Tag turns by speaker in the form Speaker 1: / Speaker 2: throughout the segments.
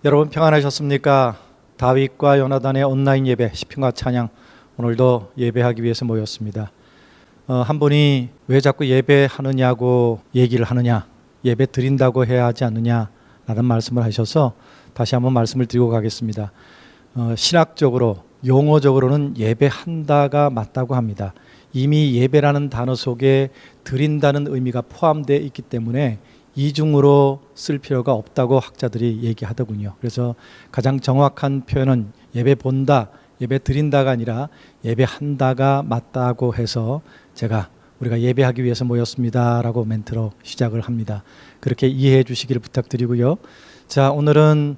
Speaker 1: 여러분 평안하셨습니까? 다윗과 요나단의 온라인 예배 시편과 찬양, 오늘도 예배하기 위해서 모였습니다. 한 분이 왜 자꾸 예배하느냐고 얘기를 하느냐, 예배 드린다고 해야 하지 않느냐라는 말씀을 하셔서 다시 한번 말씀을 드리고 가겠습니다. 신학적으로, 용어적으로는 예배한다가 맞다고 합니다. 이미 예배라는 단어 속에 드린다는 의미가 포함되어 있기 때문에 이중으로 쓸 필요가 없다고 학자들이 얘기하더군요. 그래서 가장 정확한 표현은 예배 본다, 예배 드린다가 아니라 예배한다가 맞다고 해서 제가 우리가 예배하기 위해서 모였습니다라고 멘트로 시작을 합니다. 그렇게 이해해 주시기를 부탁드리고요. 자, 오늘은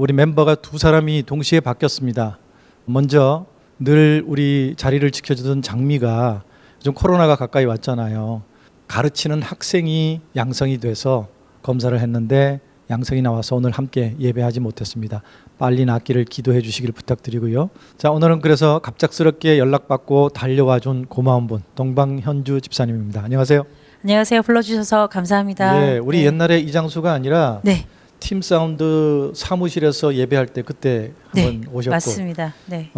Speaker 1: 우리 멤버가 두 사람이 동시에 바뀌었습니다. 먼저 늘 우리 자리를 지켜주던 장미가 요즘 코로나가 가까이 왔잖아요. 가르치는 학생이 양성이 돼서 검사를 했는데 양성이 나와서 오늘 함께 예배하지 못했습니다. 빨리 낫기를 기도해 주시길 부탁드리고요. 자, 오늘은 그래서 갑작스럽게 연락받고 달려와 준 고마운 분, 동방현주 집사님입니다. 안녕하세요.
Speaker 2: 안녕하세요. 불러주셔서 감사합니다.
Speaker 1: 네, 우리 옛날에 이장수가 아니라
Speaker 2: 네.
Speaker 1: 팀 사운드 사무실에서 예배할 때 그때 한번 오셨고,
Speaker 2: 맞습니다. 네.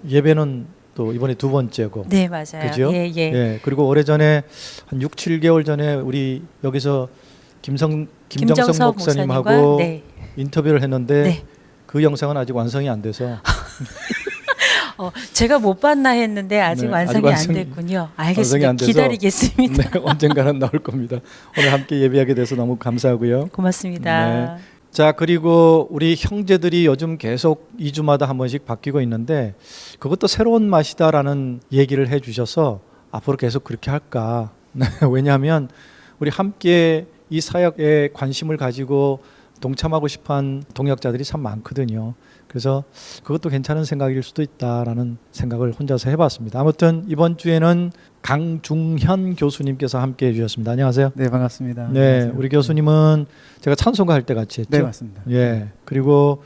Speaker 1: 예배는 또 이번에 두 번째고.
Speaker 2: 네, 맞아요.
Speaker 1: 그죠?
Speaker 2: 예.
Speaker 1: 예, 그리고 오래전에 한 6, 7개월 전에 우리 여기서 김정석 목사님하고
Speaker 2: 네.
Speaker 1: 인터뷰를 했는데
Speaker 2: 네.
Speaker 1: 그 영상은 아직 완성이 안 돼서
Speaker 2: 제가 못 봤나 했는데 아직
Speaker 1: 네,
Speaker 2: 완성이
Speaker 1: 아직
Speaker 2: 안 됐군요.
Speaker 1: 완성이
Speaker 2: 알겠습니다.
Speaker 1: 안 돼서
Speaker 2: 기다리겠습니다.
Speaker 1: 네, 언젠가는 나올 겁니다. 오늘 함께 예배하게 돼서 너무 감사하고요.
Speaker 2: 고맙습니다.
Speaker 1: 네. 자, 그리고 우리 형제들이 요즘 계속 2주마다 한 번씩 바뀌고 있는데 그것도 새로운 맛이다라는 얘기를 해주셔서 앞으로 계속 그렇게 할까. 왜냐하면 우리 함께 이 사역에 관심을 가지고 동참하고 싶어한 동역자들이 참 많거든요. 그래서 그것도 괜찮은 생각일 수도 있다라는 생각을 혼자서 해봤습니다. 아무튼 이번 주에는 강중현 교수님께서 함께 해주셨습니다. 안녕하세요.
Speaker 3: 네, 반갑습니다.
Speaker 1: 네,
Speaker 3: 안녕하세요.
Speaker 1: 우리 교수님은 제가 찬송가 할 때 같이 했죠.
Speaker 3: 네, 맞습니다.
Speaker 1: 예, 그리고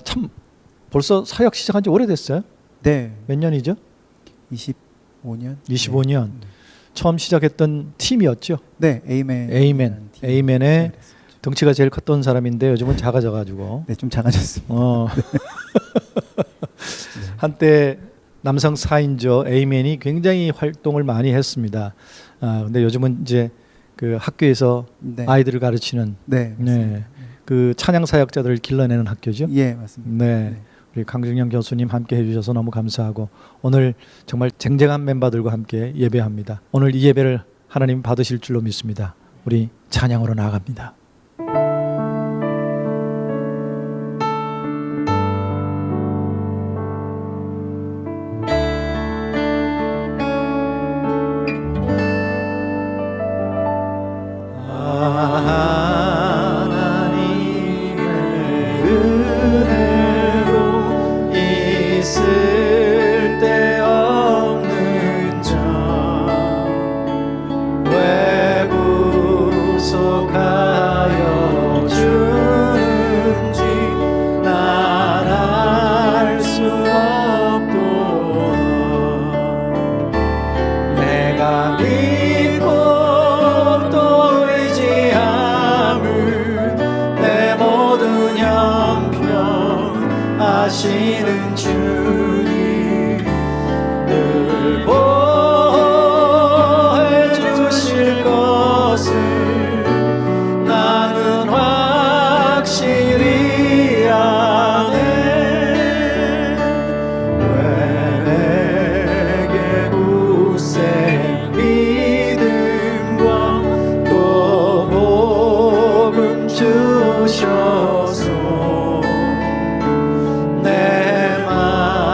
Speaker 1: 참 벌써 사역 시작한 지 오래됐어요.
Speaker 3: 네,
Speaker 1: 몇 년이죠?
Speaker 3: 25년.
Speaker 1: 25년. 처음 시작했던 팀이었죠.
Speaker 3: 네, 에이멘.
Speaker 1: 에이멘의 덩치가 제일 컸던 사람인데 요즘은 작아져가지고.
Speaker 3: 네, 좀 작아졌습니다.
Speaker 1: 한때 남성 4인조 에이멘이 굉장히 활동을 많이 했습니다. 근데 요즘은 이제 그 학교에서
Speaker 3: 네.
Speaker 1: 아이들을 가르치는
Speaker 3: 네, 맞습니다.
Speaker 1: 네, 그 찬양 사역자들을 길러내는 학교죠.
Speaker 3: 예, 맞습니다.
Speaker 1: 네. 우리 강중현 교수님 함께 해주셔서 너무 감사하고 오늘 정말 쟁쟁한 멤버들과 함께 예배합니다. 오늘 이 예배를 하나님 받으실 줄로 믿습니다. 우리 찬양으로 나아갑니다.
Speaker 4: 하시는 주님 늘 보호해 주실 것을 나는 확실히 아네. 왜 내게 굳센 믿음과 또 복음 주셔서 내 맘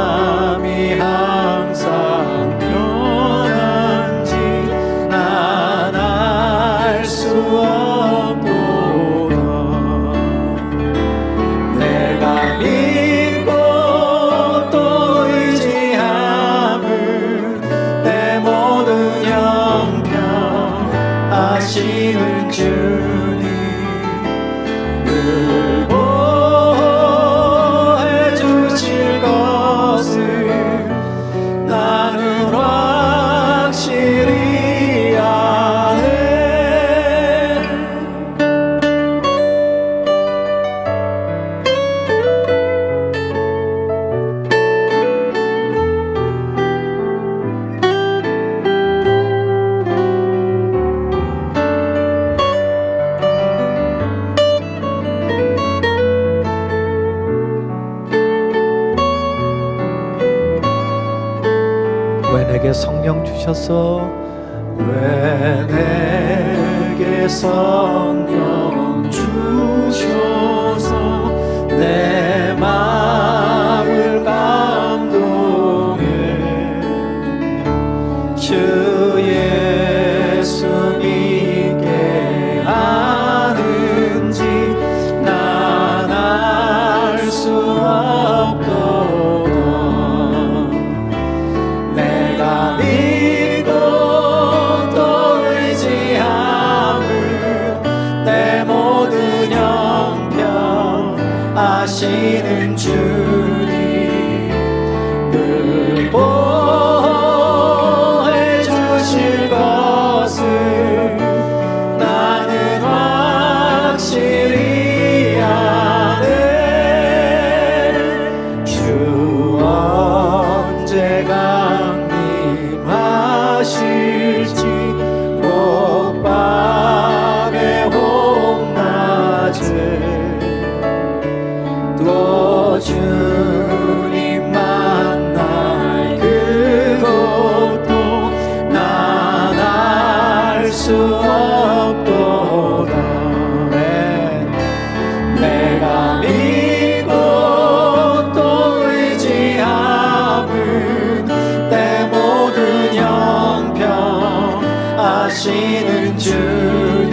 Speaker 1: 내게 성령 주셔서
Speaker 4: 왜 내게 성령 주셔서 내 마음을 감동해 주 예수 믿게 하는지 난 알 수 없도다. 내가 믿고 또 의지함은 내 모든 형편 아시는 주님 늘 보호해 주실 것을 나는 확실히 아네. 주 언제 강림하실지 꼭 밤에 혹 낮에 또 주님 만날 그것도 난 알 수 없도다. 내가 믿고 또 의지함은 내 모든 형편 아시는 주님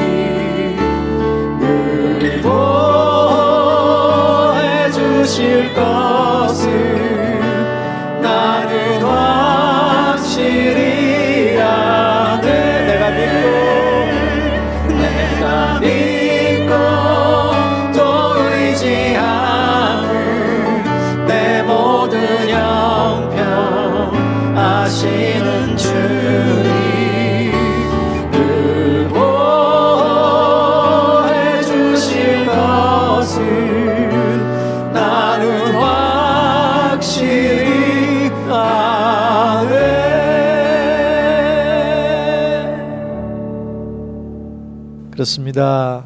Speaker 4: 늘 보호해 주실 것을 나는 확실히 아네. 내가 믿고 또 의지함은 내 모든 형편 아시는 주님 늘 보호해 주실 것을 나는 확실히 아네.
Speaker 1: 그렇습니다.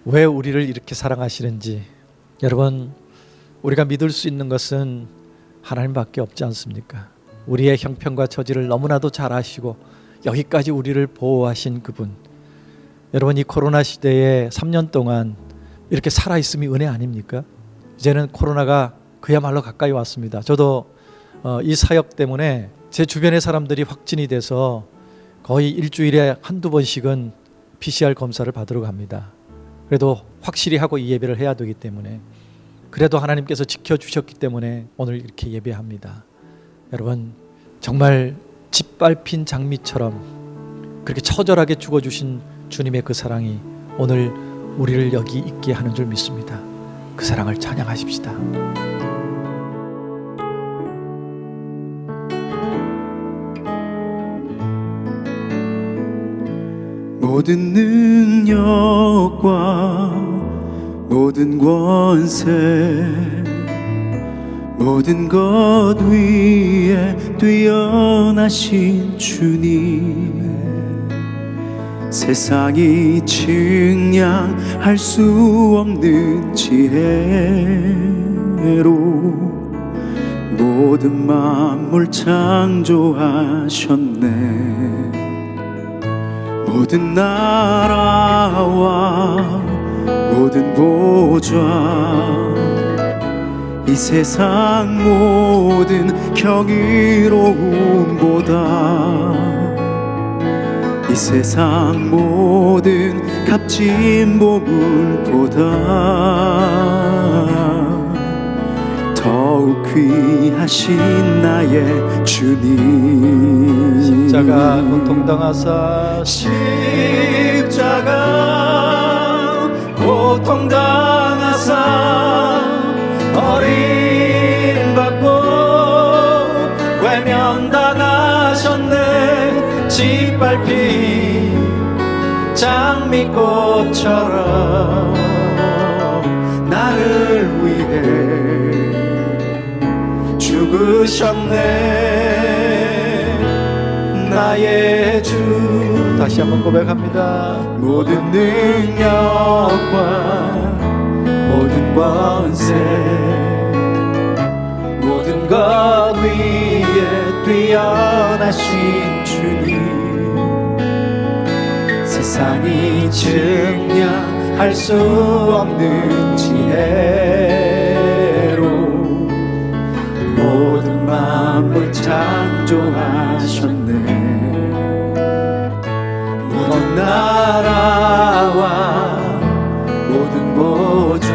Speaker 1: 왜 우리를 이렇게 사랑하시는지 여러분, 우리가 믿을 수 있는 것은 하나님밖에 없지 않습니까? 우리의 형편과 처지를 너무나도 잘 아시고 여기까지 우리를 보호하신 그분, 여러분 이 코로나 시대에 3년 동안 이렇게 살아있음이 은혜 아닙니까? 이제는 코로나가 그야말로 가까이 왔습니다. 저도 이 사역 때문에 제 주변의 사람들이 확진이 돼서 거의 일주일에 한두 번씩은 PCR 검사를 받으러 갑니다. 그래도 확실히 하고 이 예배를 해야 되기 때문에, 그래도 하나님께서 지켜주셨기 때문에 오늘 이렇게 예배합니다. 여러분, 정말 짓밟힌 장미처럼 그렇게 처절하게 죽어주신 주님의 그 사랑이 오늘 우리를 여기 있게 하는 줄 믿습니다. 그 사랑을 찬양하십시다.
Speaker 3: 모든 능력과 모든 권세 모든 것 위에 뛰어나신 주님, 세상이 측량할 수 없는 지혜로 모든 만물 창조하셨네. 모든 나라와 모든 보좌, 이 세상 모든 경이로움보다, 이 세상 모든 값진 보물보다 더욱 귀하신 나의 주님.
Speaker 1: 십자가 고통당하사
Speaker 4: 십자가 고통당하사 버림받고 외면당하셨네. 짓밟힌 장미꽃처럼 나를 위해 죽으셨네. 나의 주,
Speaker 1: 다시 한번 고백합니다.
Speaker 4: 모든 능력과 모든 권세 모든 것 위에
Speaker 3: 뛰어나신 주님, 세상이 증량할 수 없는 지혜로 모든 만물 창조하셨네. 모든 나라와 모든 보좌,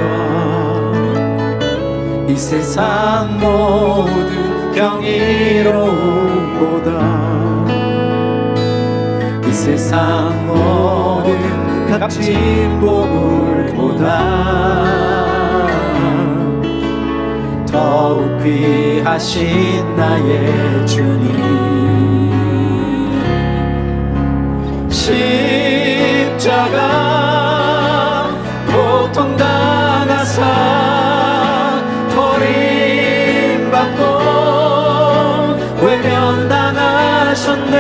Speaker 3: 이 세상 모든 경이로움보다, 이 세상 모든 값진 보물보다 더욱 귀하신 나의 주님. 십자가 고통당하사 버림받고 외면당하셨네.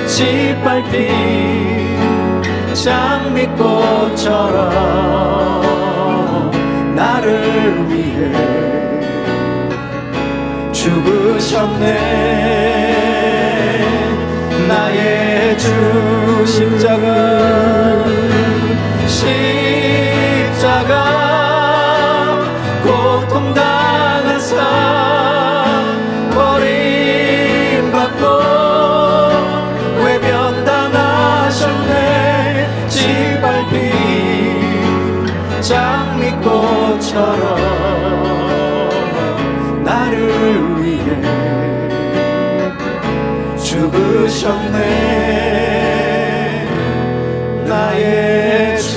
Speaker 3: 짓밟힌 장미꽃처럼 나를 위해 죽으셨네. 나의 주 십자가 고통당하사 버림받고 외면당하셨네. 짓밟힌 장미꽃처럼 나를 위해 죽으셨네. 나의 주.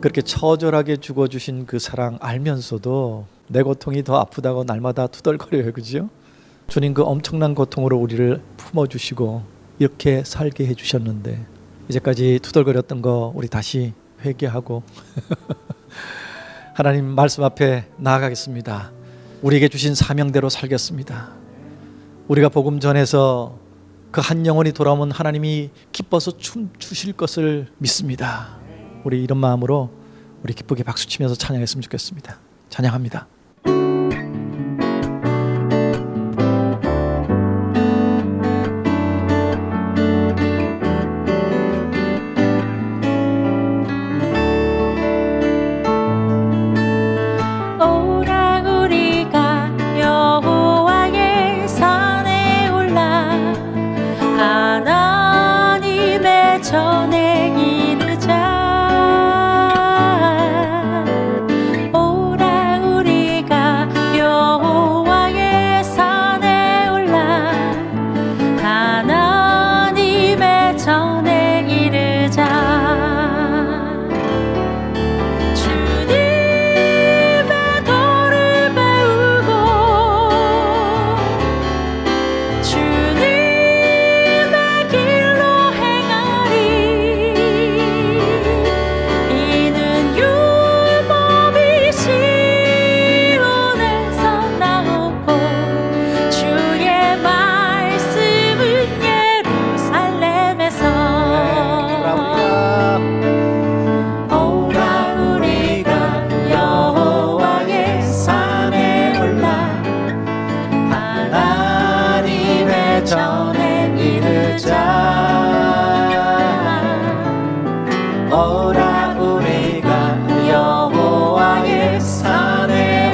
Speaker 1: 그렇게 처절하게 죽어주신 그 사랑 알면서도 내 고통이 더 아프다고 날마다 투덜거려요, 그죠? 주님 그 엄청난 고통으로 우리를 품어주시고 이렇게 살게 해주셨는데 이제까지 투덜거렸던 거 우리 다시 회개하고 하나님 말씀 앞에 나아가겠습니다. 우리에게 주신 사명대로 살겠습니다. 우리가 복음 전해서 그 한 영혼이 돌아오면 하나님이 기뻐서 춤추실 것을 믿습니다. 우리 이런 마음으로 우리 기쁘게 박수치면서 찬양했으면 좋겠습니다. 찬양합니다.
Speaker 2: 오라 우리가 여호와의 산에 올라 하나님의 전에 이르자.
Speaker 3: 오라 우리가 여호와의 산에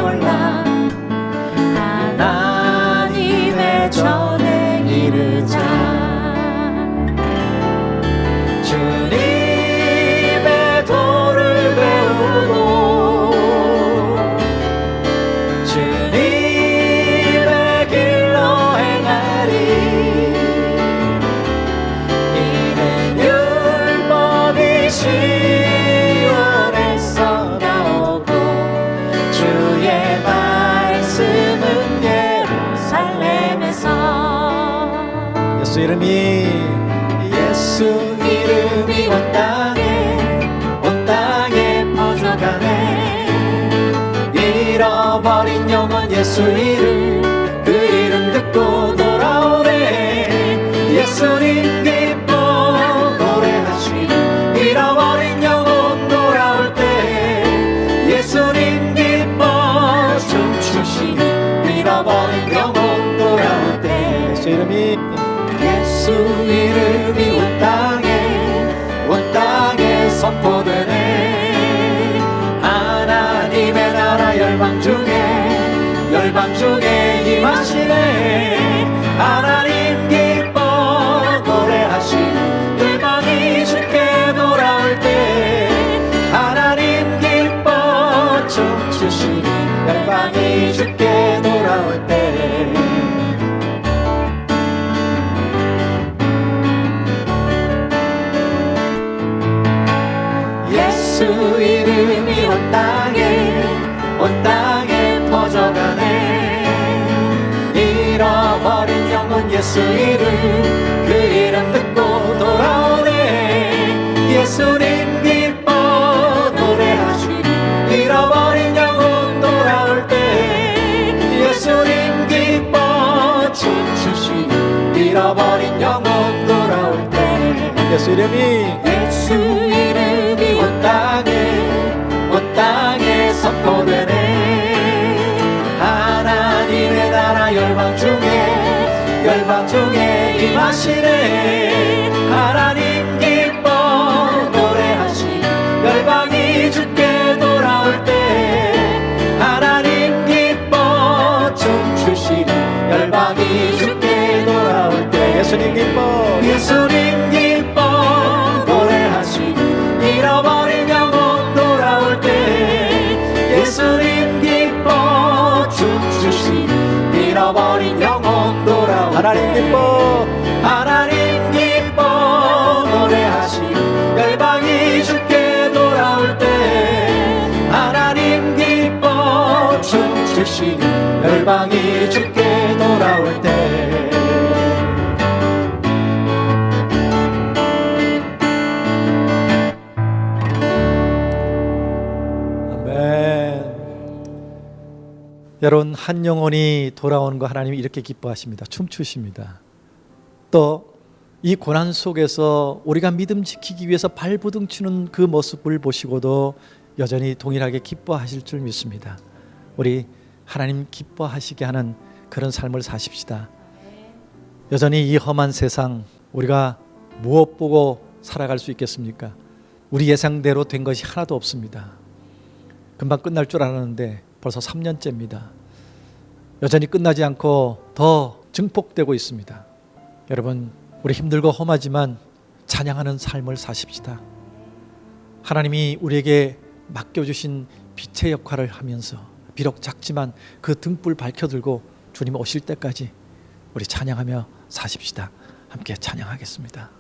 Speaker 3: 올라 하나님의 전에 이르자. 주님의 도를 배우고 주님의 길로 행하리. 이는 율법이 시온에서 나오고 주의 말씀은 예루살렘에서. 예수 이름이 온 땅에 퍼져가네. 잃어버린 영혼 예수 이름, 그 이름 듣고 돌아오네. 예수님 기뻐 노래하시리. 잃어버린 영혼 돌아올 때 예수님 기뻐 예수 이름이 온 땅에 선포되네. 하나님의 나라 열방 중에 임하시네. 하나님 기뻐 노래하시는 열방이 주께 돌아올 때, 하나님 기뻐 춤추시는 열방이 주께 돌아올 때, 예수 이름이 온 땅에 퍼져가네. 잃어버린 영혼 예수 이름, 그 이름 듣고 돌아오네. 예수님 기뻐 노래하시니 잃어버린 영혼 돌아올 때, 예수님 기뻐 춤추시니 잃어버린 영혼 돌아올 때, 예수 이름이 온 땅에 선포되네. 하나님의 나라 열방 중에 임하시네. 하나님 기뻐 노래하시 열방이 주께 돌아올 때, 하나님 기뻐 춤추시니 열방이 주께 돌아올 때, 예수님 기뻐 노래하시니 잃어버린 영혼 돌아올 때, 예수님 기뻐 춤추시니 잃어버린 영혼 돌아올 때, 하나님 기뻐 노래하시니 열방이 주께 돌아올 때, 하나님 기뻐 춤추시니 열방이 주께 돌아올 때.
Speaker 1: 여러분, 한 영혼이 돌아오는 거 하나님이 이렇게 기뻐하십니다. 춤추십니다. 또 이 고난 속에서 우리가 믿음 지키기 위해서 발부둥치는 그 모습을 보시고도 여전히 동일하게 기뻐하실 줄 믿습니다. 우리 하나님 기뻐하시게 하는 그런 삶을 사십시다. 여전히 이 험한 세상, 우리가 무엇 보고 살아갈 수 있겠습니까? 우리 예상대로 된 것이 하나도 없습니다. 금방 끝날 줄 알았는데 벌써 3년째입니다. 여전히 끝나지 않고 더 증폭되고 있습니다. 여러분, 우리 힘들고 험하지만 찬양하는 삶을 사십시다. 하나님이 우리에게 맡겨주신 빛의 역할을 하면서 비록 작지만 그 등불 밝혀들고 주님 오실 때까지 우리 찬양하며 사십시다. 함께 찬양하겠습니다.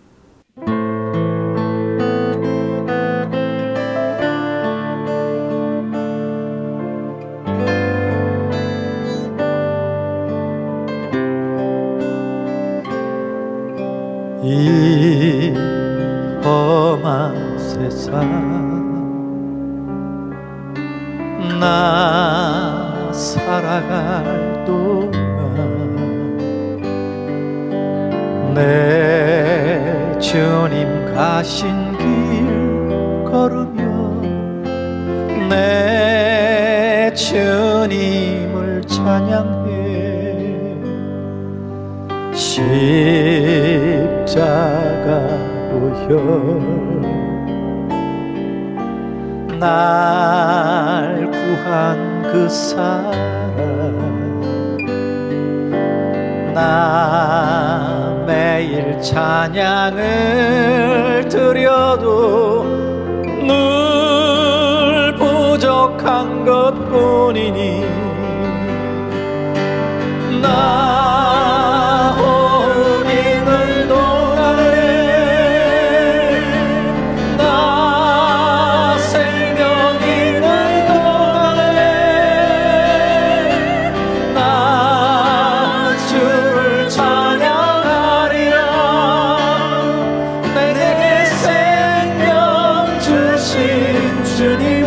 Speaker 1: 이 험한 세상 나 살아갈 동안 내 주님 가신 길 걸으며 내 주님을 찬양해 십자가로요 날 구한 그 사랑 나 매일 찬양을 드려도 늘 부족한 것뿐이니 나 혼인을 동안에 나 생명 있는 동안에 나 주를 찬양하리라 내게 생명 주신 주님을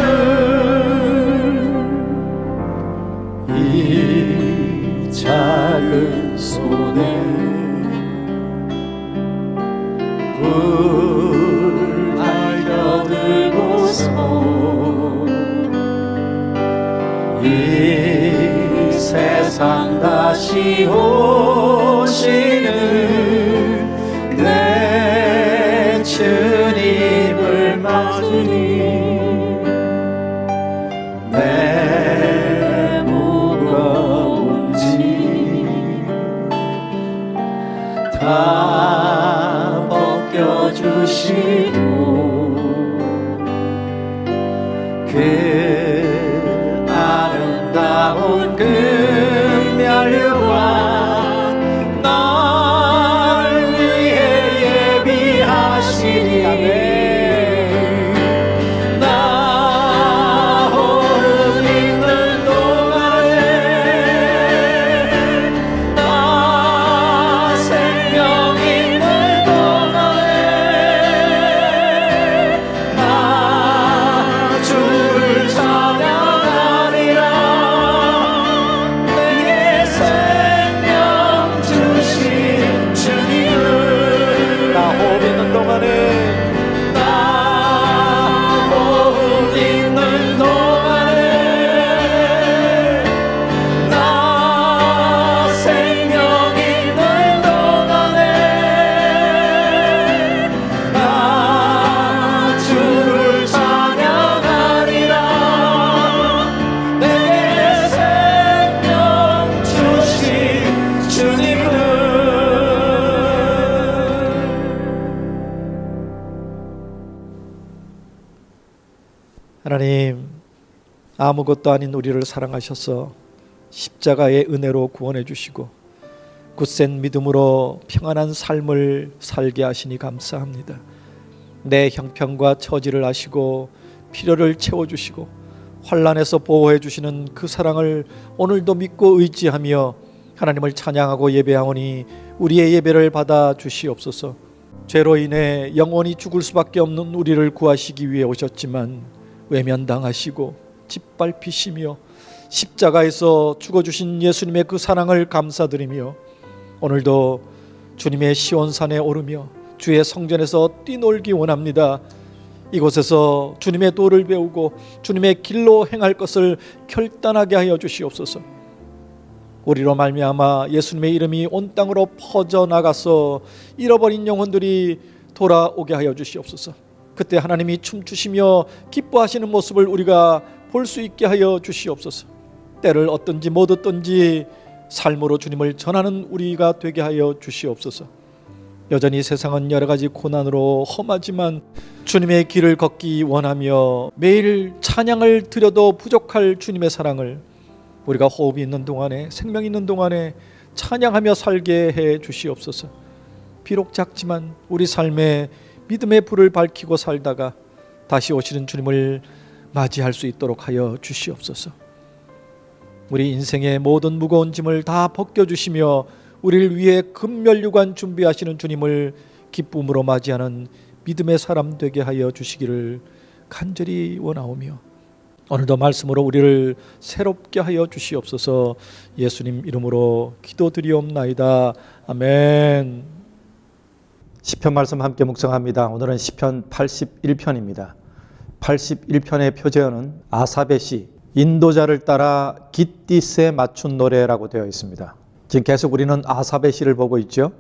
Speaker 1: 이 작은 손에 불 밝혀들고서 이 세상 다시 오시는
Speaker 4: 찾으니 내 무거운 짐 다 벗겨주시고 그 아름다운 금면류관 날 위해 예비하시니 아멘. 나 호흡 있는 동안에 나 생명 있는 동안에 나 주를 찬양하리라. 내게 생명 주신 주님을 나 호흡 있는 동안에 나 호흡 있는 동안에 나 생명 있는 동안에 나 주를 찬양하리라. 내게 생명 주신 주님을.
Speaker 1: 하나님, 아무것도 아닌 우리를 사랑하셔서 십자가의 은혜로 구원해 주시고 굳센 믿음으로 평안한 삶을 살게 하시니 감사합니다. 내 형편과 처지를 아시고 필요를 채워주시고 환난에서 보호해 주시는 그 사랑을 오늘도 믿고 의지하며 하나님을 찬양하고 예배하오니 우리의 예배를 받아 주시옵소서. 죄로 인해 영원히 죽을 수밖에 없는 우리를 구하시기 위해 오셨지만 외면당하시고 짓밟히시며 십자가에서 죽어주신 예수님의 그 사랑을 감사드리며 오늘도 주님의 시온산에 오르며 주의 성전에서 뛰놀기 원합니다. 이곳에서 주님의 도를 배우고 주님의 길로 행할 것을 결단하게 하여 주시옵소서. 우리로 말미암아 예수님의 이름이 온 땅으로 퍼져나가서 잃어버린 영혼들이 돌아오게 하여 주시옵소서. 그때 하나님이 춤추시며 기뻐하시는 모습을 우리가 볼 수 있게 하여 주시옵소서. 때를 얻든지 못 얻든지 삶으로 주님을 전하는 우리가 되게 하여 주시옵소서. 여전히 세상은 여러 가지 고난으로 험하지만 주님의 길을 걷기 원하며 매일 찬양을 드려도 부족할 주님의 사랑을 우리가 호흡이 있는 동안에 생명 있는 동안에 찬양하며 살게 해 주시옵소서. 비록 작지만 우리 삶에 믿음의 불을 밝히고 살다가 다시 오시는 주님을 맞이할 수 있도록 하여 주시옵소서. 우리 인생의 모든 무거운 짐을 다 벗겨주시며 우리를 위해 금면류관 준비하시는 주님을 기쁨으로 맞이하는 믿음의 사람 되게 하여 주시기를 간절히 원하오며 오늘도 말씀으로 우리를 새롭게 하여 주시옵소서. 예수님 이름으로 기도드리옵나이다. 아멘. 시편 말씀 함께 묵상합니다. 오늘은 시편 81편입니다. 81편의 표제어는 아삽의 시 인도자를 따라 깃딧에 맞춘 노래라고 되어 있습니다. 지금 계속 우리는 아삽의 시를 보고 있죠.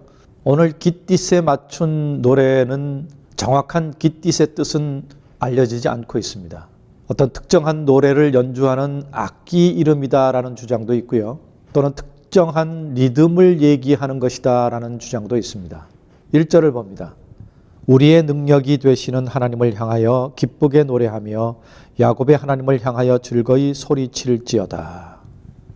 Speaker 1: 오늘 깃딧에 맞춘 노래는 정확한 깃딧의 뜻은 알려지지 않고 있습니다. 어떤 특정한 노래를 연주하는 악기 이름이다라는 주장도 있고요. 또는 특정한 리듬을 얘기하는 것이다라는 주장도 있습니다. 1절을 봅니다. 우리의 능력이 되시는 하나님을 향하여 기쁘게 노래하며 야곱의 하나님을 향하여 즐거이 소리칠지어다.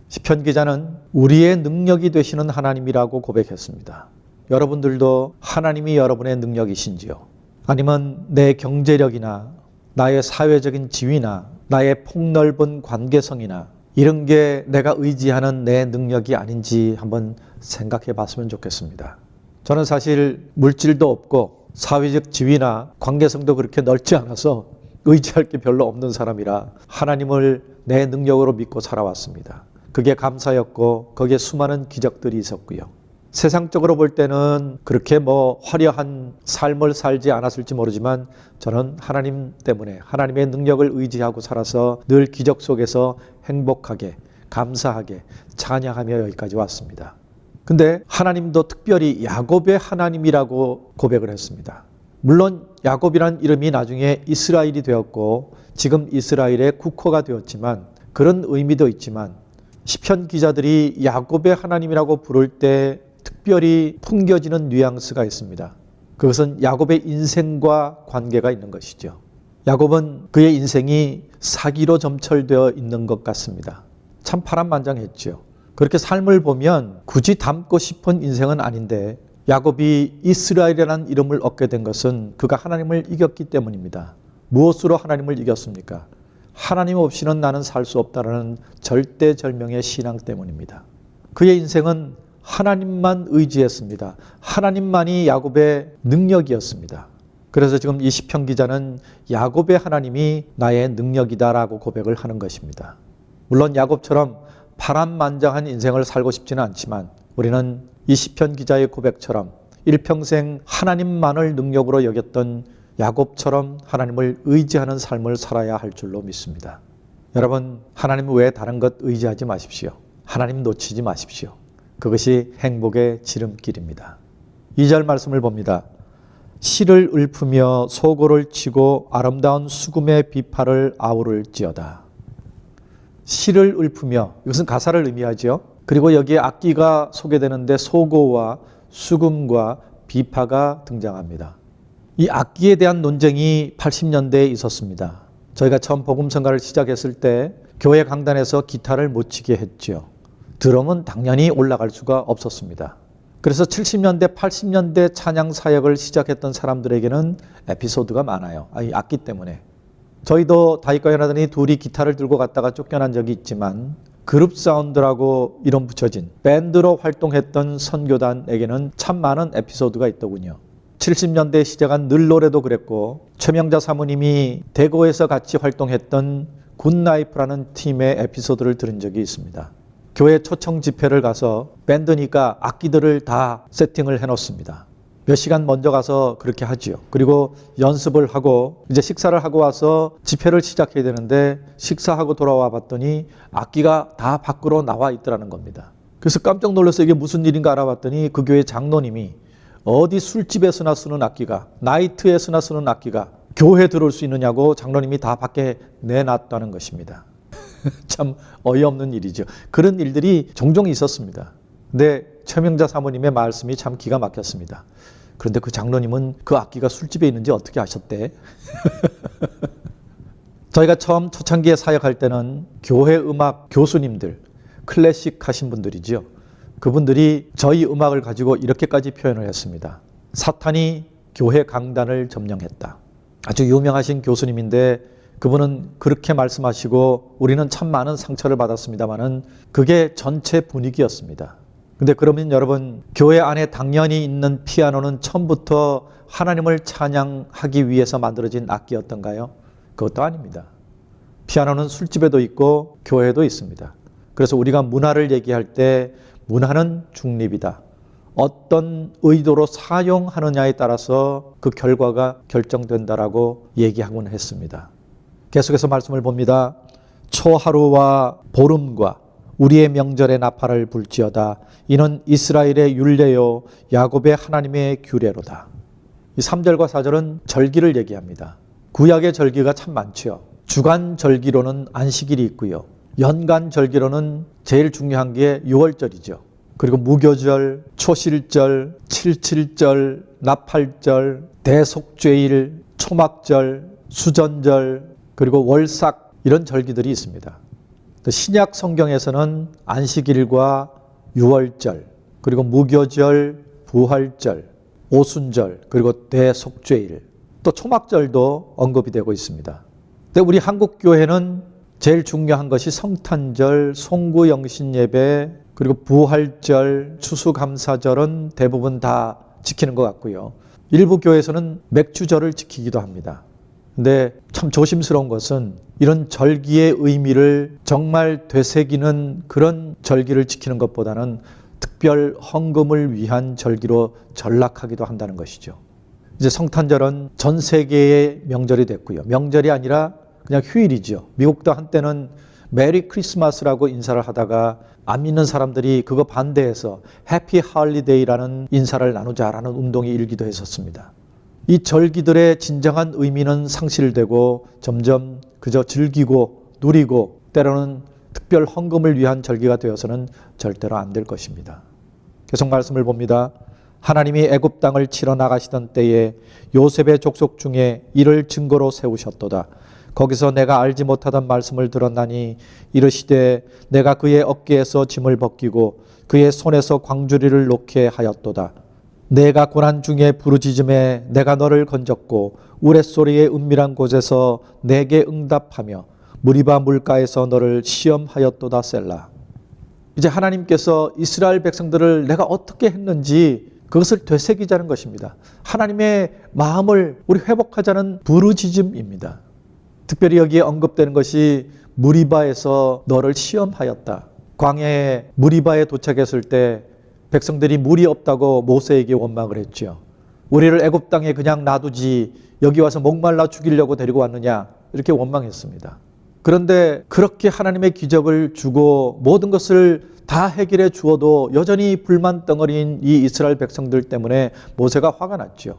Speaker 1: 시편 기자는 우리의 능력이 되시는 하나님이라고 고백했습니다. 여러분들도 하나님이 여러분의 능력이신지요? 아니면 내 경제력이나 나의 사회적인 지위나 나의 폭넓은 관계성이나 이런 게 내가 의지하는 내 능력이 아닌지 한번 생각해 봤으면 좋겠습니다. 저는 사실 물질도 없고 사회적 지위나 관계성도 그렇게 넓지 않아서 의지할 게 별로 없는 사람이라 하나님을 내 능력으로 믿고 살아왔습니다. 그게 감사였고 거기에 수많은 기적들이 있었고요. 세상적으로 볼 때는 그렇게 화려한 삶을 살지 않았을지 모르지만 저는 하나님 때문에 하나님의 능력을 의지하고 살아서 늘 기적 속에서 행복하게 감사하게 찬양하며 여기까지 왔습니다. 근데 하나님도 특별히 야곱의 하나님이라고 고백을 했습니다. 물론
Speaker 3: 야곱이란 이름이 나중에 이스라엘이 되었고 지금 이스라엘의 국호가 되었지만 그런 의미도 있지만 시편 기자들이 야곱의 하나님이라고 부를 때 특별히 풍겨지는 뉘앙스가 있습니다. 그것은 야곱의 인생과 관계가 있는 것이죠. 야곱은 그의 인생이 사기로 점철되어 있는 것 같습니다. 참 파란만장했죠. 그렇게 삶을 보면 굳이 닮고 싶은 인생은 아닌데 야곱이 이스라엘이라는 이름을 얻게 된 것은 그가 하나님을 이겼기 때문입니다. 무엇으로 하나님을 이겼습니까? 하나님 없이는 나는 살 수 없다라는 절대절명의 신앙 때문입니다. 그의 인생은 하나님만 의지했습니다. 하나님만이 야곱의 능력이었습니다. 그래서 지금 이 시편 기자는 야곱의 하나님이 나의 능력이다라고 고백을 하는 것입니다. 물론 야곱처럼 파란만장한 인생을 살고 싶지는 않지만 우리는 이 시편 기자의 고백처럼 일평생 하나님만을 능력으로 여겼던 야곱처럼 하나님을 의지하는 삶을 살아야 할 줄로 믿습니다. 여러분, 하나님 외에 다른 것 의지하지 마십시오. 하나님 놓치지 마십시오. 그것이 행복의 지름길입니다. 2절 말씀을 봅니다. 실을 읊으며 소고를 치고 아름다운 수금의 비파를 아우를지어다. 실을 읊으며, 이것은 가사를 의미하죠. 그리고 여기에 악기가 소개되는데 소고와 수금과 비파가 등장합니다. 이 악기에 대한 논쟁이 80년대에 있었습니다. 저희가 처음 복음성가를 시작했을 때 교회 강단에서 기타를 못 치게 했죠. 드럼은 당연히 올라갈 수가 없었습니다. 그래서 70년대, 80년대 찬양 사역을 시작했던 사람들에게는 에피소드가 많아요. 이 악기 때문에. 저희도 다윗과 요나단이 둘이 기타를 들고 갔다가 쫓겨난 적이 있지만 그룹 사운드라고 이름 붙여진 밴드로 활동했던 선교단에게는 참 많은 에피소드가 있더군요. 70년대에 시작한 늘노래도 그랬고 최명자 사모님이 대구에서 같이 활동했던 굿나이프라는 팀의 에피소드를 들은 적이 있습니다. 교회 초청 집회를 가서 밴드니까 악기들을 다 세팅을 해놓습니다. 몇 시간 먼저 가서 그렇게 하지요. 그리고 연습을 하고 이제 식사를 하고 와서 집회를 시작해야 되는데 식사하고 돌아와 봤더니 악기가 다 밖으로 나와 있더라는 겁니다. 그래서 깜짝 놀라서 이게 무슨 일인가 알아봤더니 그 교회 장로님이 어디 술집에서나 쓰는 악기가, 나이트에서나 쓰는 악기가 교회 들어올 수 있느냐고 장로님이 다 밖에 내놨다는 것입니다. 참 어이없는 일이죠. 그런 일들이 종종 있었습니다. 근데 최명자 사모님의 말씀이 참 기가 막혔습니다. 그런데 그 장로님은 그 악기가 술집에 있는지 어떻게 아셨대? 저희가 처음 초창기에 사역할 때는 교회 음악 교수님들, 클래식 하신 분들이죠. 그분들이 저희 음악을 가지고 이렇게까지 표현을 했습니다. 사탄이 교회 강단을 점령했다. 아주 유명하신 교수님인데 그분은 그렇게 말씀하시고 우리는 참 많은 상처를 받았습니다만은 그게 전체 분위기였습니다. 근데 그러면 여러분, 교회 안에 당연히 있는 피아노는 처음부터 하나님을 찬양하기 위해서 만들어진 악기였던가요? 그것도 아닙니다. 피아노는 술집에도 있고 교회에도 있습니다. 그래서 우리가 문화를 얘기할 때 문화는 중립이다. 어떤 의도로 사용하느냐에 따라서 그 결과가 결정된다라고 얘기하곤 했습니다. 계속해서 말씀을 봅니다. 초하루와 보름과 우리의 명절의 나팔을 불지어다. 이는 이스라엘의 율례요 야곱의 하나님의 규례로다. 이 3절과 4절은 절기를 얘기합니다. 구약의 절기가 참 많죠. 주간 절기로는 안식일이 있고요. 연간 절기로는 제일 중요한 게 6월절이죠. 그리고 무교절, 초실절, 칠칠절, 나팔절, 대속죄일, 초막절, 수전절, 그리고 월삭 이런 절기들이 있습니다. 신약 성경에서는 안식일과 6월절, 그리고 무교절, 부활절, 오순절, 그리고 대속죄일, 또 초막절도 언급이 되고 있습니다. 근데 우리 한국 교회는 제일 중요한 것이 성탄절, 송구영신예배, 그리고 부활절, 추수감사절은 대부분 다 지키는 것 같고요. 일부 교회에서는 맥주절을 지키기도 합니다. 근데 참 조심스러운 것은 이런 절기의 의미를 정말 되새기는 그런 절기를 지키는 것보다는 특별 헌금을 위한 절기로 전락하기도 한다는 것이죠. 이제 성탄절은 전 세계의 명절이 됐고요. 명절이 아니라 그냥 휴일이죠. 미국도 한때는 메리 크리스마스라고 인사를 하다가 안 믿는 사람들이 그거 반대해서 해피 할리데이라는 인사를 나누자라는 운동이 일기도 했었습니다. 이 절기들의 진정한 의미는 상실되고 점점 그저 즐기고 누리고 때로는 특별 헌금을 위한 절기가 되어서는 절대로 안 될 것입니다. 계속 말씀을 봅니다. 하나님이 애굽 땅을 치러 나가시던 때에 요셉의 족속 중에 이를 증거로 세우셨도다. 거기서 내가 알지 못하던 말씀을 들었나니 이르시되 내가 그의 어깨에서 짐을 벗기고 그의 손에서 광주리를 놓게 하였도다. 내가 고난 중에 부르짖음에 내가 너를 건졌고 우레소리의 은밀한 곳에서 내게 응답하며 무리바 물가에서 너를 시험하였도다. 셀라. 이제 하나님께서 이스라엘 백성들을 내가 어떻게 했는지 그것을 되새기자는 것입니다. 하나님의 마음을 우리 회복하자는 부르짖음입니다. 특별히 여기에 언급되는 것이 무리바에서 너를 시험하였다. 광야에 무리바에 도착했을 때 백성들이 물이 없다고 모세에게 원망을 했죠. 우리를 애굽 땅에 그냥 놔두지 여기 와서 목말라 죽이려고 데리고 왔느냐 이렇게 원망했습니다. 그런데 그렇게 하나님의 기적을 주고 모든 것을 다 해결해 주어도 여전히 불만 덩어리인 이 이스라엘 백성들 때문에 모세가 화가 났죠.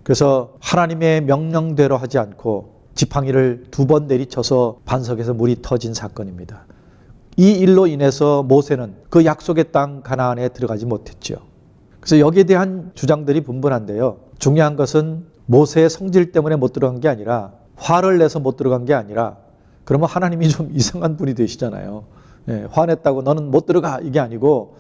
Speaker 3: 그래서 하나님의 명령대로 하지 않고 지팡이를 2번 내리쳐서 반석에서 물이 터진 사건입니다. 이 일로 인해서 모세는 그 약속의 땅 가나안에 들어가지 못했죠. 그래서 여기에 대한 주장들이 분분한데요. 중요한 것은 모세의 성질 때문에 못 들어간 게 아니라 화를 내서 못 들어간 게 아니라 그러면 하나님이 좀 이상한 분이 되시잖아요. 화냈다고 너는 못 들어가 이게 아니고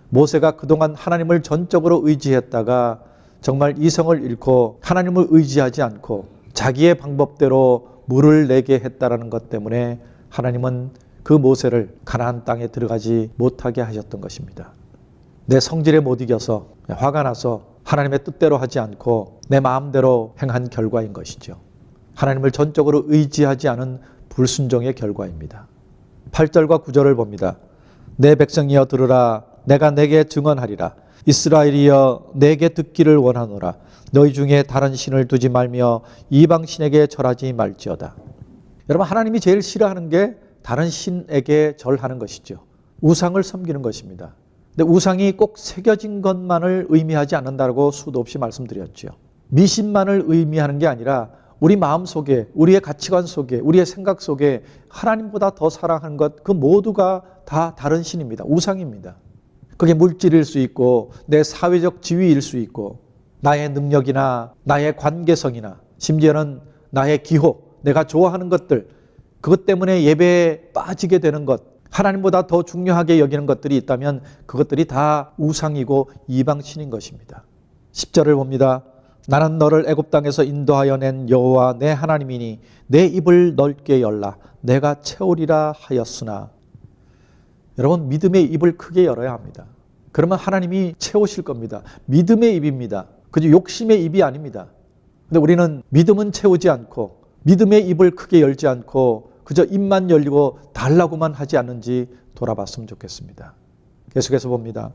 Speaker 3: 모세가 그동안 하나님을 전적으로 의지했다가 정말 이성을 잃고 하나님을 의지하지 않고 자기의 방법대로 물을 내게 했다라는 것 때문에 하나님은 그 모세를 가나안 땅에 들어가지 못하게 하셨던 것입니다. 내 성질에 못 이겨서 화가 나서 하나님의 뜻대로 하지 않고 내 마음대로 행한 결과인 것이죠. 하나님을 전적으로 의지하지 않은 불순종의 결과입니다. 8절과 9절을 봅니다. 내 백성이여 들으라. 내가 내게 증언하리라. 이스라엘이여 내게 듣기를 원하노라. 너희 중에 다른 신을 두지 말며 이방 신에게 절하지 말지어다. 여러분, 하나님이 제일 싫어하는 게 다른 신에게 절하는 것이죠. 우상을 섬기는 것입니다. 근데 우상이 꼭 새겨진 것만을 의미하지 않는다고 수도 없이 말씀드렸죠. 미신만을 의미하는 게 아니라 우리 마음 속에, 우리의 가치관 속에, 우리의 생각 속에 하나님보다 더 사랑하는 것, 그 모두가 다 다른 신입니다. 우상입니다. 그게 물질일 수 있고 내 사회적 지위일 수 있고 나의 능력이나 나의 관계성이나 심지어는 나의 기호, 내가 좋아하는 것들, 그것 때문에 예배에 빠지게 되는 것, 하나님보다 더 중요하게 여기는 것들이 있다면 그것들이 다 우상이고 이방신인 것입니다. 10절을 봅니다. 나는 너를 애굽 땅에서 인도하여 낸 여호와 내 하나님이니 내 입을 넓게 열라. 내가 채우리라 하였으나. 여러분, 믿음의 입을 크게 열어야 합니다. 그러면 하나님이 채우실 겁니다. 믿음의 입입니다. 그저 욕심의 입이 아닙니다. 근데 우리는 믿음은 채우지 않고 믿음의 입을 크게 열지 않고 그저 입만 열리고 달라고만 하지 않는지 돌아봤으면 좋겠습니다. 계속해서 봅니다.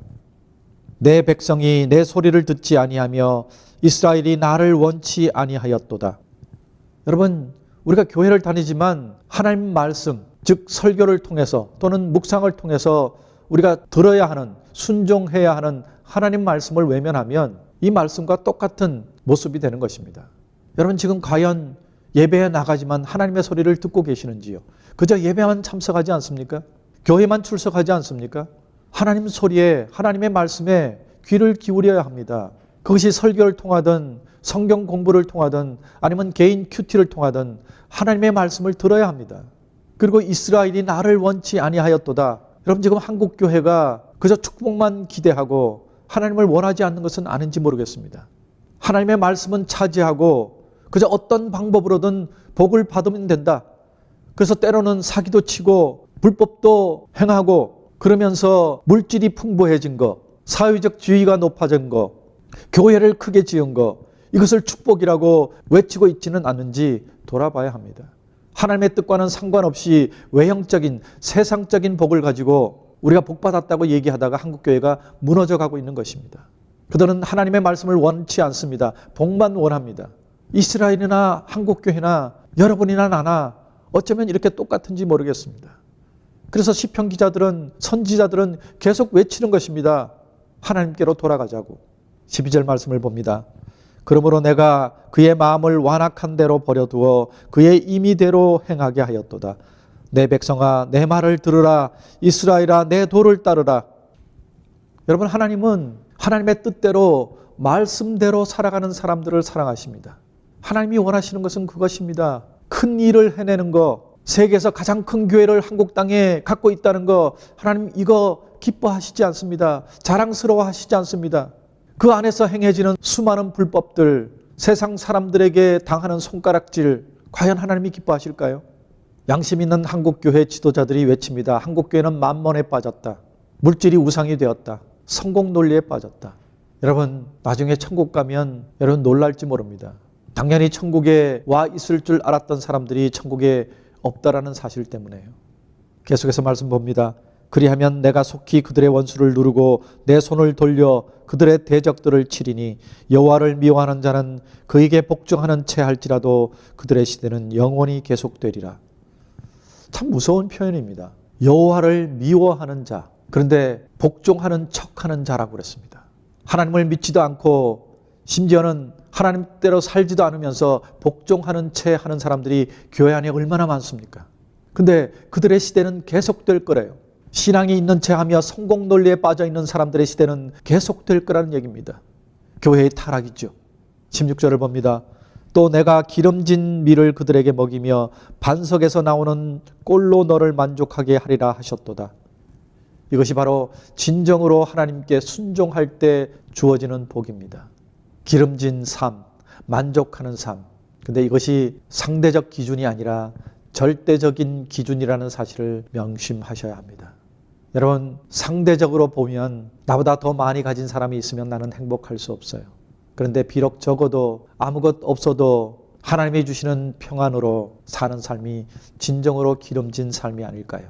Speaker 3: 내 백성이 내 소리를 듣지 아니하며 이스라엘이 나를 원치 아니하였도다. 여러분, 우리가 교회를 다니지만 하나님 말씀, 즉 설교를 통해서 또는 묵상을 통해서 우리가 들어야 하는, 순종해야 하는 하나님 말씀을 외면하면 이 말씀과 똑같은 모습이 되는 것입니다. 여러분, 지금 과연 예배에 나가지만 하나님의 소리를 듣고 계시는지요? 그저 예배만 참석하지 않습니까? 교회만 출석하지 않습니까? 하나님 소리에, 하나님의 말씀에 귀를 기울여야 합니다. 그것이 설교를 통하든 성경 공부를 통하든 아니면 개인 큐티를 통하든 하나님의 말씀을 들어야 합니다. 그리고 이스라엘이 나를 원치 아니하였도다. 여러분, 지금 한국 교회가 그저 축복만 기대하고 하나님을 원하지 않는 것은 아닌지 모르겠습니다. 하나님의 말씀은 차지하고 그저 어떤 방법으로든 복을 받으면 된다. 그래서 때로는 사기도 치고 불법도 행하고 그러면서 물질이 풍부해진 거, 사회적 지위가 높아진 거, 교회를 크게 지은 거, 이것을 축복이라고 외치고 있지는 않는지 돌아봐야 합니다. 하나님의 뜻과는 상관없이 외형적인 세상적인 복을 가지고 우리가 복받았다고 얘기하다가 한국교회가 무너져가고 있는 것입니다. 그들은 하나님의 말씀을 원치 않습니다. 복만 원합니다. 이스라엘이나 한국교회나 여러분이나 나나 어쩌면 이렇게 똑같은지 모르겠습니다. 그래서 시편 기자들은, 선지자들은 계속 외치는 것입니다. 하나님께로 돌아가자고. 12절 말씀을 봅니다. 그러므로 내가 그의 마음을 완악한 대로 버려두어 그의 임의대로 행하게 하였도다. 내 백성아 내 말을 들으라. 이스라엘아 내 도를 따르라. 여러분, 하나님은 하나님의 뜻대로 말씀대로 살아가는 사람들을 사랑하십니다. 하나님이 원하시는 것은 그것입니다. 큰 일을 해내는 거, 세계에서 가장 큰 교회를 한국 땅에 갖고 있다는 거, 하나님 이거 기뻐하시지 않습니다. 자랑스러워하시지 않습니다. 그 안에서 행해지는 수많은 불법들, 세상 사람들에게 당하는 손가락질, 과연 하나님이 기뻐하실까요? 양심 있는 한국교회 지도자들이 외칩니다. 한국교회는 만몬에 빠졌다. 물질이 우상이 되었다. 성공 논리에 빠졌다. 여러분, 나중에 천국 가면 여러분 놀랄지 모릅니다. 당연히 천국에 와 있을 줄 알았던 사람들이 천국에 없다라는 사실 때문에요. 계속해서 말씀 봅니다. 그리하면 내가 속히 그들의 원수를 누르고 내 손을 돌려 그들의 대적들을 치리니 여호와를 미워하는 자는 그에게 복종하는 채 할지라도 그들의 시대는 영원히 계속되리라. 참 무서운 표현입니다. 여호와를 미워하는 자, 그런데 복종하는 척하는 자라고 그랬습니다. 하나님을 믿지도 않고 심지어는 하나님대로 살지도 않으면서 복종하는 채 하는 사람들이 교회 안에 얼마나 많습니까? 근데 그들의 시대는 계속될 거래요. 신앙이 있는 채 하며 성공 논리에 빠져 있는 사람들의 시대는 계속될 거라는 얘기입니다. 교회의 타락이죠. 16절을 봅니다. 또 내가 기름진 밀을 그들에게 먹이며 반석에서 나오는 꼴로 너를 만족하게 하리라 하셨도다. 이것이 바로 진정으로 하나님께 순종할 때 주어지는 복입니다. 기름진 삶, 만족하는 삶. 근데 이것이 상대적 기준이 아니라 절대적인 기준이라는 사실을 명심하셔야 합니다. 여러분, 상대적으로 보면 나보다 더 많이 가진 사람이 있으면 나는 행복할 수 없어요. 그런데 비록 적어도 아무것 없어도 하나님이 주시는 평안으로 사는 삶이 진정으로 기름진 삶이 아닐까요?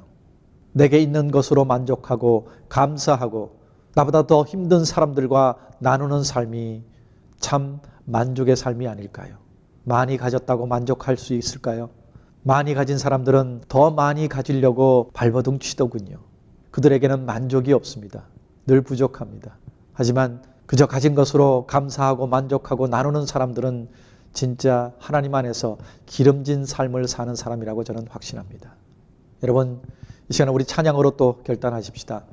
Speaker 3: 내게 있는 것으로 만족하고 감사하고 나보다 더 힘든 사람들과 나누는 삶이 참 만족의 삶이 아닐까요? 많이 가졌다고 만족할 수 있을까요? 많이 가진 사람들은 더 많이 가지려고 발버둥 치더군요. 그들에게는 만족이 없습니다. 늘 부족합니다. 하지만 그저 가진 것으로 감사하고 만족하고 나누는 사람들은 진짜 하나님 안에서 기름진 삶을 사는 사람이라고 저는 확신합니다. 여러분, 이 시간에 우리 찬양으로 또 결단하십시다.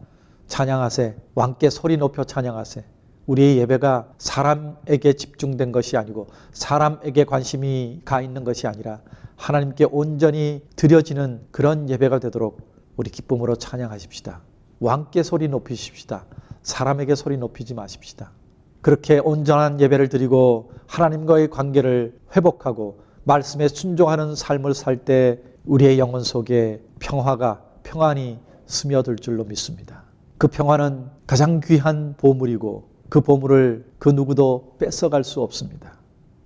Speaker 3: 찬양하세, 왕께 소리 높여 찬양하세. 우리의 예배가 사람에게 집중된 것이 아니고 사람에게 관심이 가 있는 것이 아니라 하나님께 온전히 드려지는 그런 예배가 되도록 우리 기쁨으로 찬양하십시다. 왕께 소리 높이십시다. 사람에게 소리 높이지 마십시다. 그렇게 온전한 예배를 드리고 하나님과의 관계를 회복하고 말씀에 순종하는 삶을 살 때 우리의 영혼 속에 평안이 스며들 줄로 믿습니다. 그 평안은 가장 귀한 보물이고 그 보물을 그 누구도 뺏어갈 수 없습니다.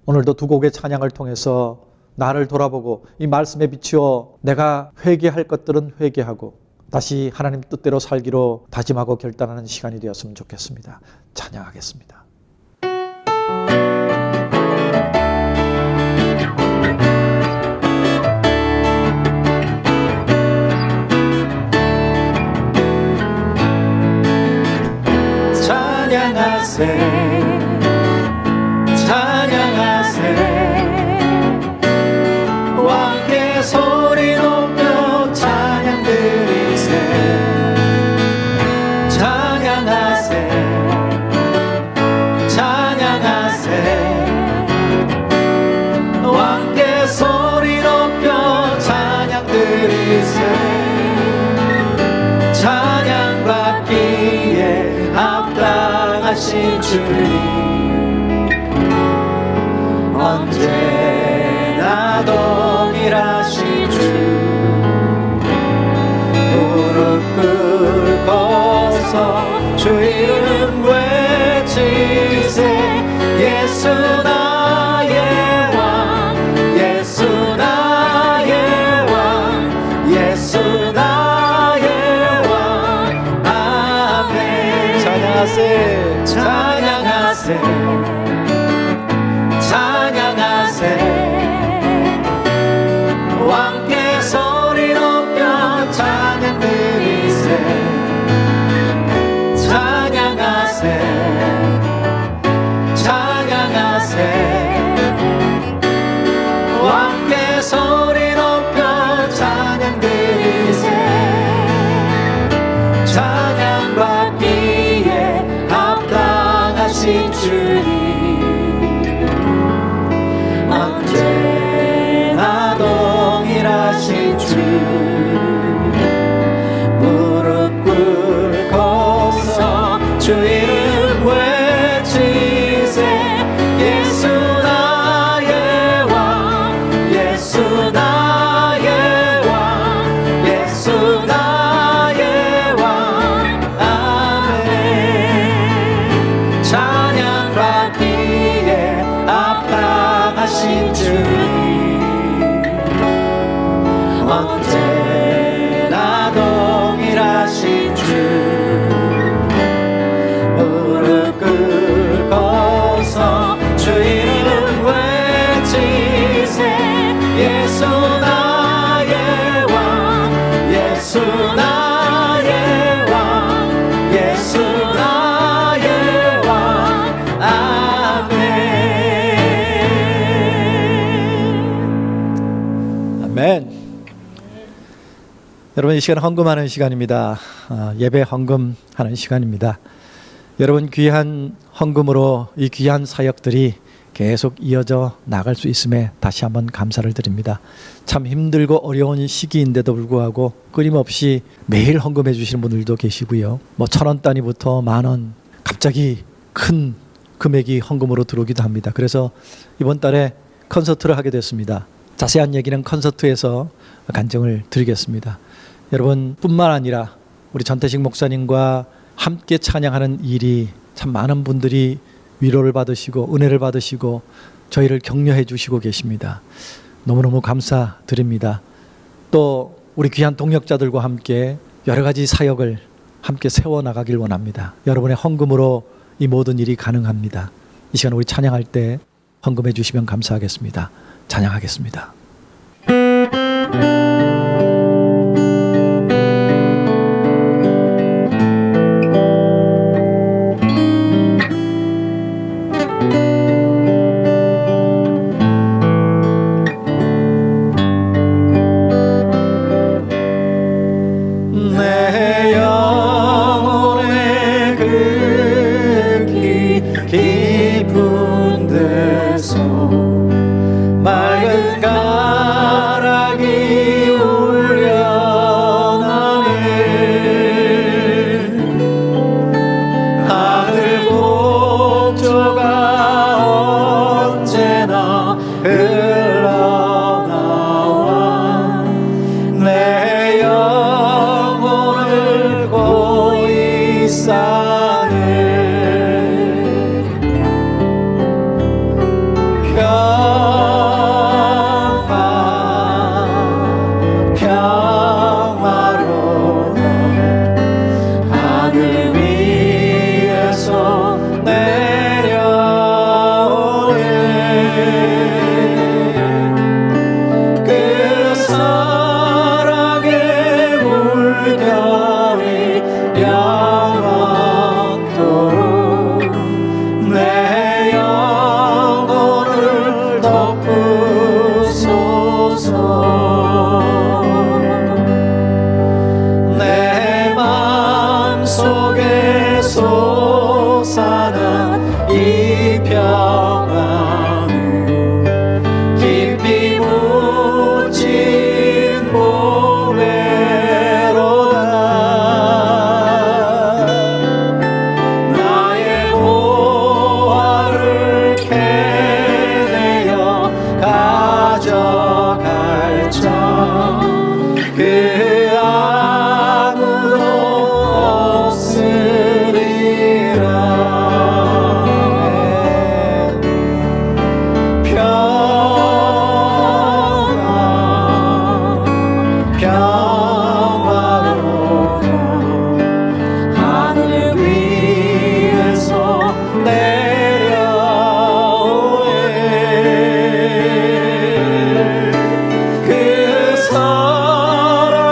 Speaker 3: 오늘도 두 곡의 찬양을 통해서 나를 돌아보고 이 말씀에 비추어 내가 회개할 것들은 회개하고 다시 하나님 뜻대로 살기로 다짐하고 결단하는 시간이 되었으면 좋겠습니다. 찬양하겠습니다.
Speaker 4: 찬양하세, 찬양하세. 왕께 소리 높여 찬양 드리세. 찬양하세, 찬양하세. 왕께 소리 높여 찬양 드리세. 찬양 받기에 합당하신 주님, 언제나 동일하신 주, 무릎 꿇고서 주 이름 외치세. 예수 나의 왕, 예수 나의 왕, 예수 나의 왕. 아멘. 찬양하세, 찬양하세, 찬양하세. 왕께 소리 높여 찬양 드리세. 찬양하세, 찬양하세.
Speaker 1: 여러분, 이 시간 헌금하는 시간입니다. 예배 헌금하는 시간입니다. 여러분, 귀한 헌금으로 이 귀한 사역들이 계속 이어져 나갈 수 있음에 다시 한번 감사를 드립니다. 참 힘들고 어려운 시기인데도 불구하고 끊임없이 매일 헌금해 주시는 분들도 계시고요. 뭐 1,000원 단위부터 10,000원, 갑자기 큰 금액이 헌금으로 들어오기도 합니다. 그래서 이번 달에 콘서트를 하게 됐습니다. 자세한 얘기는 콘서트에서 간증을 드리겠습니다. 여러분, 뿐만 아니라 우리 전태식 목사님과 함께 찬양하는 일이 참 많은 분들이 위로를 받으시고 은혜를 받으시고 저희를 격려해 주시고 계십니다. 너무너무 감사드립니다. 또 우리 귀한 동역자들과 함께 여러 가지 사역을 함께 세워나가길 원합니다. 여러분의 헌금으로 이 모든 일이 가능합니다. 이 시간 우리 찬양할 때 헌금해 주시면 감사하겠습니다. 찬양하겠습니다.
Speaker 4: 내 영혼의 그 깊은 데서 맑은 가락이 울려나네. 하늘 곡조가 언제나 흘러나와 내 영혼을 고이 싸네. 평화로다 하늘 위에서 내려오네. 그 사랑의 물결이 영원토록 내 영혼을 덮으소서. 내 맘속에 솟아난 이 평화는 깊이 묻힌 보배로다. 나의 보화를 캐내어 가져갈 자 그 아무도 없으리라. 평화로다 하늘 위에서 내려오네. 그 사랑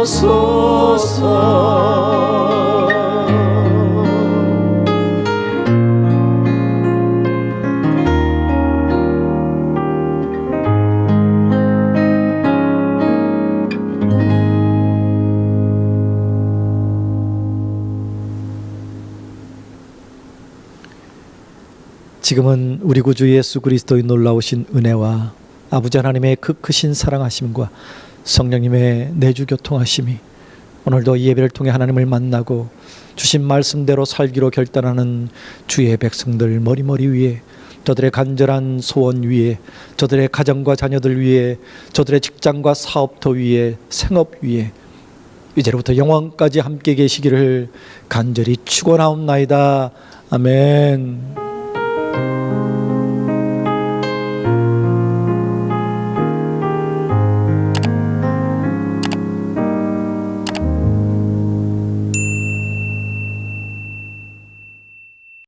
Speaker 4: 주옵소서.
Speaker 1: 지금은 우리 구주 예수 그리스도의 놀라우신 은혜와 아버지 하나님의 그 크신 사랑하심과 성령님의 내주 교통하심이 오늘도 이 예배를 통해 하나님을 만나고 주신 말씀대로 살기로 결단하는 주의 백성들 머리머리 위에, 저들의 간절한 소원 위에, 저들의 가정과 자녀들 위에, 저들의 직장과 사업터 위에, 생업 위에 이제로부터 영원까지 함께 계시기를 간절히 축원하옵나이다. 아멘.